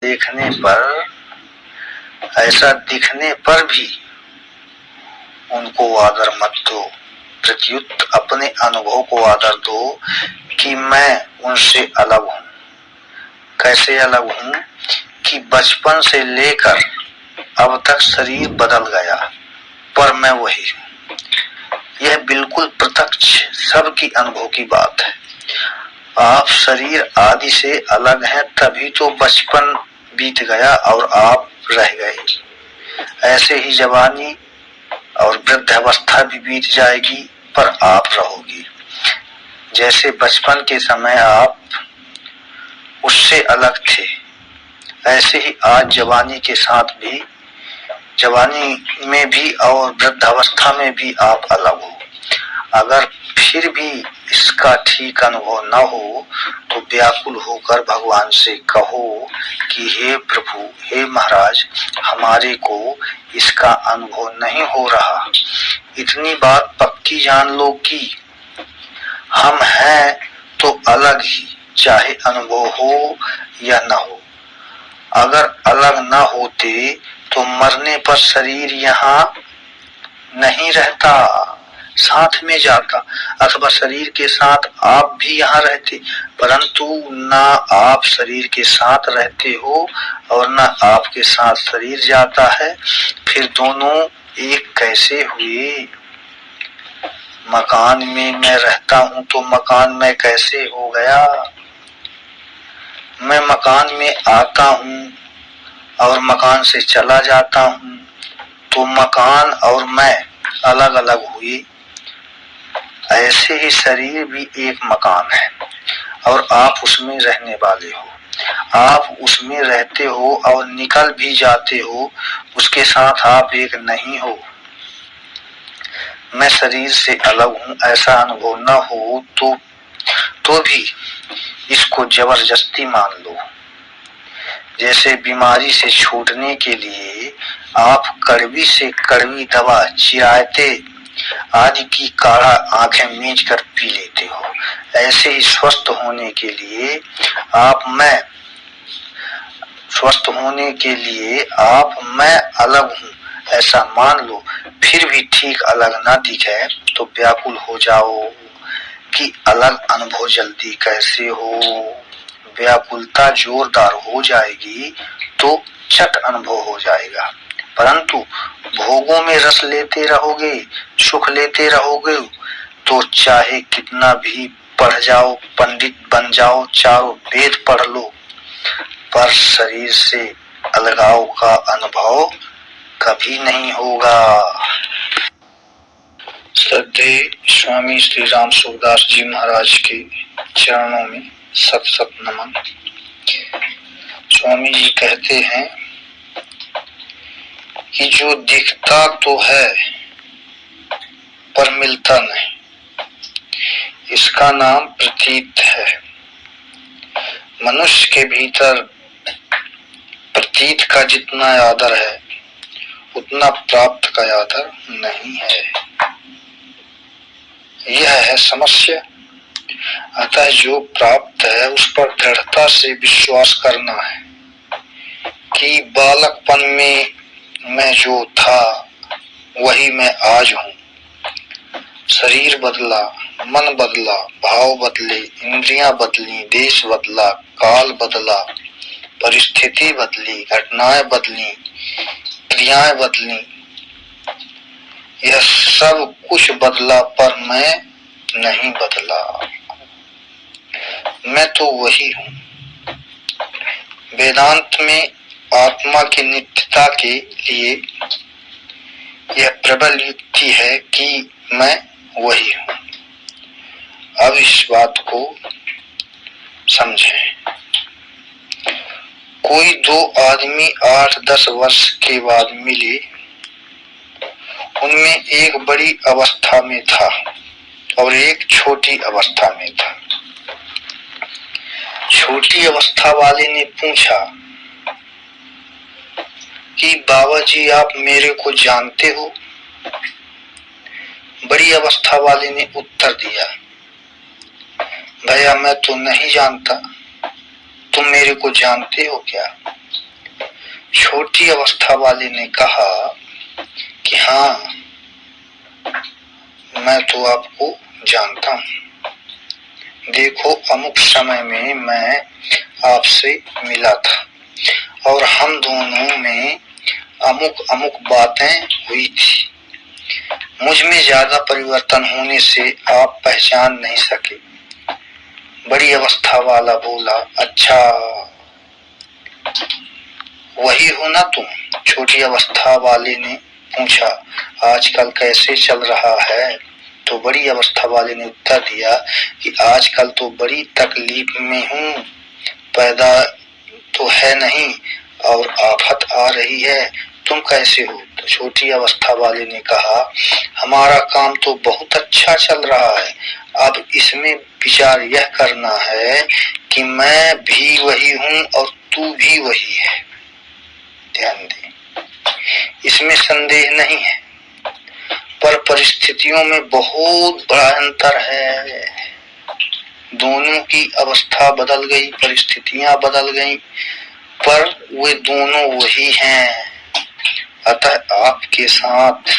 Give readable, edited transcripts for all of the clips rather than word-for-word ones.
देखने पर, ऐसा दिखने पर भी उनको आदर मत दो, प्रत्युत अपने अनुभव को आदर दो कि मैं उनसे अलग हूँ। कैसे अलग हूँ कि बचपन से लेकर अब तक शरीर बदल गया पर मैं वही हूँ। यह बिल्कुल प्रत्यक्ष सबकी अनुभव की बात है। आप शरीर आदि से अलग हैं, तभी तो बचपन बीत गया और आप रह गए। ऐसे ही जवानी और वृद्धावस्था भी बीत जाएगी पर आप रहोगी। जैसे बचपन के समय आप उससे अलग थे, ऐसे ही आज जवानी के साथ भी, जवानी में भी और वृद्धावस्था में भी आप अलग हो। अगर फिर भी इसका ठीक अनुभव न हो तो व्याकुल होकर भगवान से कहो कि हे प्रभु, हे महाराज, हमारे को इसका अनुभव नहीं हो रहा। इतनी बात पक्की जान लो कि हम हैं तो अलग ही, चाहे अनुभव हो या न हो। अगर अलग न होते तो मरने पर शरीर यहाँ नहीं रहता, साथ में जाता, अथवा शरीर के साथ आप भी यहाँ रहते, परंतु ना आप शरीर के साथ रहते हो और ना आपके साथ शरीर जाता है। फिर दोनों एक कैसे हुए? मकान में मैं रहता हूँ तो मकान में कैसे हो गया? मैं मकान में आता हूँ और मकान से चला जाता हूँ तो मकान और मैं अलग अलग हुई। ऐसे ही शरीर भी एक मकान है और आप उसमें रहने वाले हो। आप उसमें रहते हो और निकल भी जाते हो, उसके साथ आप एक नहीं हो। मैं शरीर से अलग हूँ ऐसा अनुभव न हो तो भी इसको जबरदस्ती मान लो। जैसे बीमारी से छूटने के लिए आप कड़वी से कड़वी दवा, चिरायते आदि की काढ़ा आंखें मींच कर पी लेते हो, ऐसे ही स्वस्थ होने के लिए आप मैं अलग हूँ ऐसा मान लो। फिर भी ठीक अलग ना दिखे तो व्याकुल हो जाओ कि अलग अनुभव जल्दी कैसे हो। व्याकुलता जोरदार हो जाएगी तो चट अनुभव हो जाएगा, परंतु भोगों में रस लेते रहोगे, सुख लेते रहोगे तो चाहे कितना भी पढ़ जाओ, पंडित बन जाओ, चारों वेद पढ़ लो, पर शरीर से अलगाव का अनुभव कभी नहीं होगा। श्रद्धेय स्वामी श्री राम सुखदास जी महाराज के चरणों में सत सत नमन। स्वामी जी कहते हैं कि जो दिखता तो है पर मिलता नहीं, इसका नाम प्रतीत है। मनुष्य के भीतर प्रतीत का जितना आदर है उतना प्राप्त का आदर नहीं है। यह है समस्या। अतः जो प्राप्त है उस पर दृढ़ता से विश्वास करना है कि बालकपन में मैं जो था वही मैं आज हूँ। शरीर बदला, मन बदला, भाव बदले, इंद्रियां बदली, देश बदला, काल बदला, परिस्थिति बदली, घटनाएं बदली, क्रियाएं बदली, यह सब कुछ बदला पर मैं नहीं बदला। मैं तो वही हूँ। वेदांत में आत्मा की नित्यता के लिए यह प्रबल युक्ति है कि मैं वही हूँ। अब इस बात को समझें। कोई दो आदमी 8-10 वर्ष के बाद मिले, उनमें एक बड़ी अवस्था में था और एक छोटी अवस्था में था। छोटी अवस्था वाले ने पूछा कि बाबा जी आप मेरे को जानते हो? बड़ी अवस्था वाले ने उत्तर दिया, भैया मैं तो नहीं जानता, तुम मेरे को जानते हो क्या? छोटी अवस्था वाले ने कहा कि हाँ, मैं तो आपको जानता हूँ। देखो, अमुक समय में मैं आपसे मिला था और हम दोनों में अमुक अमुक बातें हुई थी। मुझ में ज्यादा परिवर्तन होने से आप पहचान नहीं सके। बड़ी अवस्था वाला बोला, अच्छा, वही हो ना तुम? छोटी अवस्था वाले ने पूछा, आजकल कैसे चल रहा है? तो बड़ी अवस्था वाले ने उत्तर दिया कि आजकल तो बड़ी तकलीफ में हूँ, पैदा तो है नहीं और आफत आ रही है। तुम कैसे हो? तो छोटी अवस्था वाले ने कहा, हमारा काम तो बहुत अच्छा चल रहा है। अब इसमें विचार यह करना है कि मैं भी वही हूँ और तू भी वही है। ध्यान दें, इसमें संदेह नहीं है, पर परिस्थितियों में बहुत बड़ा अंतर है। दोनों की अवस्था बदल गई, परिस्थितियां बदल गई, पर वे दोनों वही हैं। अतः आपके साथ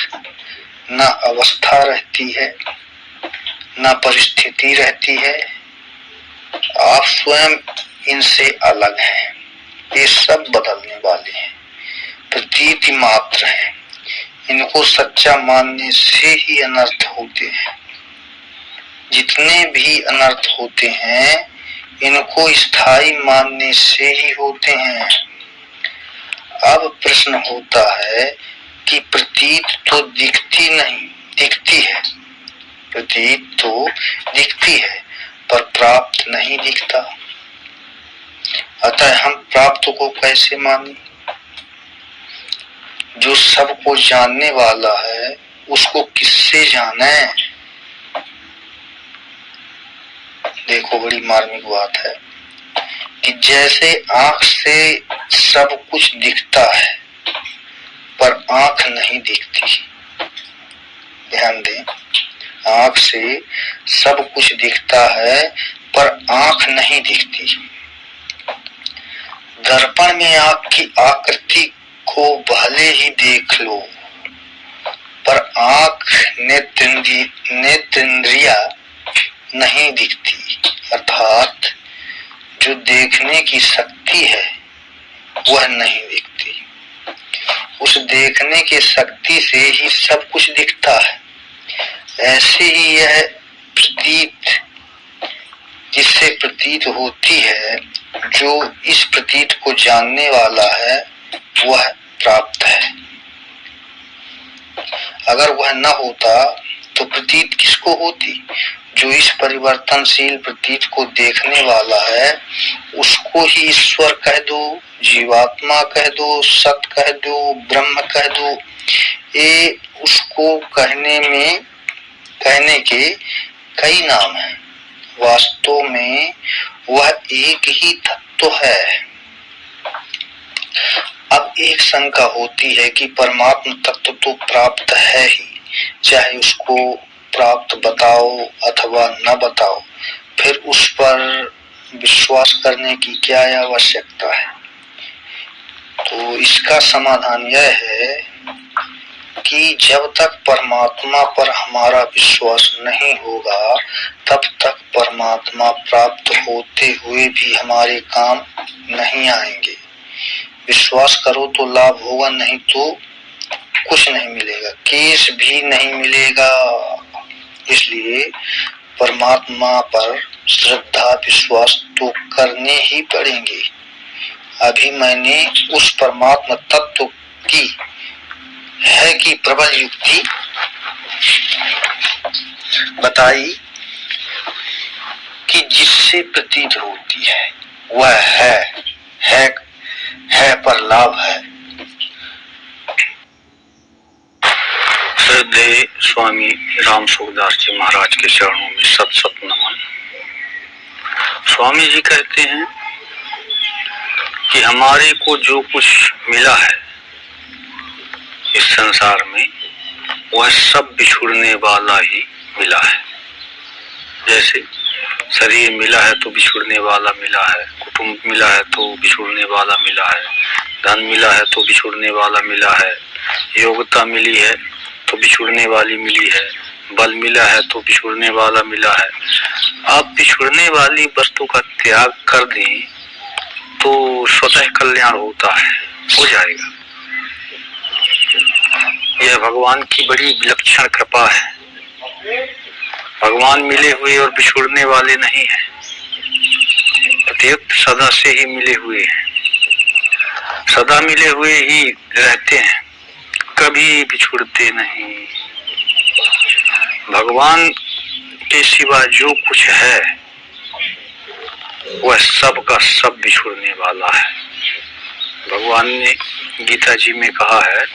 न अवस्था रहती है, न परिस्थिति रहती है, आप स्वयं इनसे अलग हैं। ये सब बदलने वाले हैं, प्रतीति मात्र हैं। इनको सच्चा मानने से ही अनर्थ होते हैं। जितने भी अनर्थ होते हैं, इनको स्थायी मानने से ही होते हैं। अब प्रश्न होता है कि प्रतीत तो दिखती नहीं, दिखती है। प्रतीत तो दिखती है, पर प्राप्त नहीं दिखता। अतः हम प्राप्त को कैसे माने? जो सबको जानने वाला है, उसको किससे जाने? देखो, बड़ी मार्मिक बात है कि जैसे आंख से सब कुछ दिखता है, पर आंख नहीं दिखती। ध्यान दें, आंख से सब कुछ दिखता है, पर आंख नहीं दिखती। दर्पण में आंख की आकृति को भले ही देख लो, पर आंख नेत्रेंद्रिया नहीं दिखती। अर्थात जो देखने की शक्ति है, वह नहीं दिखती। उस देखने की शक्ति से ही सब कुछ दिखता है। ऐसे ही यह प्रतीत, जिससे प्रतीत होती है, जो इस प्रतीत को जानने वाला है, वह प्राप्त है। अगर वह न होता तो प्रतीत किसको होती? जो इस परिवर्तनशील प्रतीत को देखने वाला है, उसको ही ईश्वर कह दो, जीवात्मा कह दो, सत कह दो, ब्रह्म कह दो। ये उसको कहने के कई नाम हैं। वास्तव में वह एक ही तत्व है। अब एक शंका होती है कि परमात्म तत्व तो प्राप्त है ही, चाहे उसको प्राप्त बताओ अथवा न बताओ, फिर उस पर विश्वास करने की क्या आवश्यकता है? तो इसका समाधान यह है कि जब तक परमात्मा पर हमारा विश्वास नहीं होगा, तब तक परमात्मा प्राप्त होते हुए भी हमारे काम नहीं आएंगे। विश्वास करो तो लाभ होगा, नहीं तो कुछ नहीं मिलेगा, केस भी नहीं मिलेगा। इसलिए परमात्मा पर श्रद्धा विश्वास तो करने ही पड़ेंगे। अभी मैंने उस परमात्मा तत्व की है कि प्रबल युक्ति बताई कि जिससे प्रतीत होती है वह है पर लाभ है। श्रद्धेय स्वामी राम सुखदास जी महाराज के चरणों में सत सत नमन। स्वामी जी कहते हैं कि हमारे को जो कुछ मिला है इस संसार में, वह सब बिछुड़ने वाला ही मिला है। जैसे शरीर मिला है तो बिछुड़ने वाला मिला है, कुटुंब मिला है तो बिछुड़ने वाला मिला है, धन मिला है तो बिछुड़ने वाला मिला है, योग्यता मिली है तो बिछुड़ने वाली मिली है, बल मिला है तो बिछुड़ने वाला मिला है। आप बिछुड़ने वाली वस्तु का त्याग कर दें तो स्वतः कल्याण होता है, हो जाएगा। यह भगवान की बड़ी विलक्षण कृपा है। भगवान मिले हुए और बिछुड़ने वाले नहीं हैं, प्रत्युत सदा से ही मिले हुए हैं, सदा मिले हुए ही रहते हैं, कभी बिछुड़ते नहीं। भगवान के सिवा जो कुछ है वह सब का सब बिछुड़ने वाला है। भगवान ने गीता जी में कहा है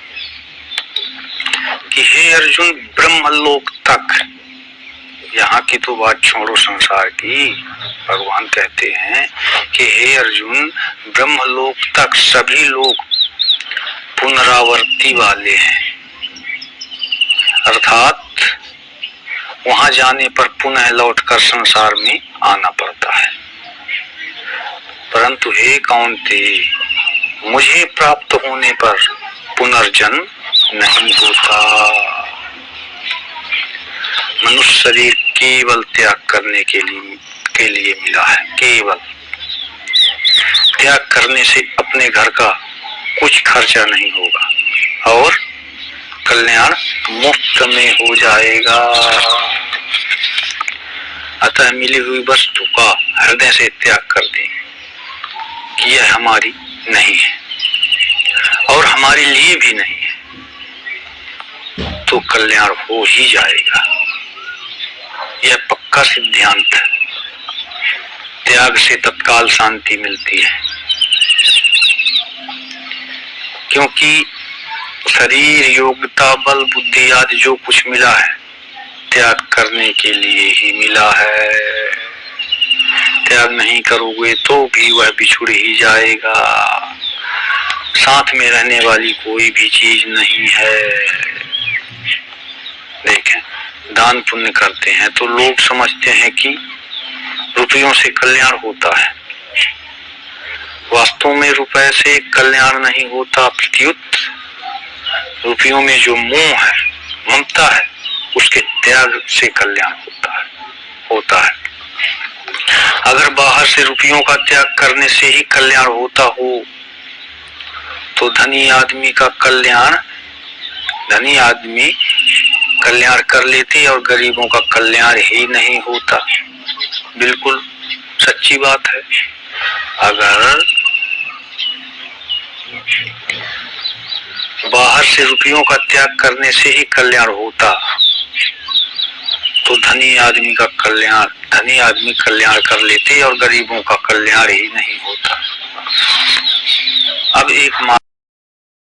कि हे अर्जुन, ब्रह्मलोक तक, यहाँ की तो बात छोड़ो संसार की, भगवान कहते हैं कि हे अर्जुन, ब्रह्मलोक तक सभी लोग पुनरावृत्ति वाले हैं, अर्थात वहां जाने पर पुनः लौटकर संसार में आना पड़ता है। परंतु हे कौन्ते, मुझे प्राप्त होने पर पुनर्जन्म नहीं होता। मनुष्य शरीर केवल त्याग करने के लिए मिला है, केवल त्याग करने से अपने घर का कुछ खर्चा नहीं होगा और कल्याण मुफ्त में हो जाएगा। अतः मिली हुई वस्तु का हृदय से त्याग कर दें कि यह हमारी नहीं है और हमारे लिए भी नहीं है, तो कल्याण हो ही जाएगा। यह पक्का सिद्धांत है। त्याग से तत्काल शांति मिलती है, क्योंकि शरीर, योग्यता, बल, बुद्धि आदि जो कुछ मिला है त्याग करने के लिए ही मिला है। त्याग नहीं करोगे तो भी वह बिछुड़ ही जाएगा। साथ में रहने वाली कोई भी चीज नहीं है। देखें, दान पुण्य करते हैं तो लोग समझते हैं कि रुपयों से कल्याण होता है। वास्तव में रुपए से कल्याण नहीं होता, प्रत्युत रुपयों में जो मोह है, ममता है, उसके त्याग से कल्याण होता है। अगर बाहर से रुपयों का त्याग करने से ही कल्याण होता हो तो धनी आदमी कल्याण कर लेते और गरीबों का कल्याण ही नहीं होता। बिल्कुल सच्ची बात है। अगर बाहर से रुपयों का त्याग करने से ही कल्याण होता तो धनी आदमी कल्याण कर लेते और गरीबों का कल्याण ही नहीं होता। अब एक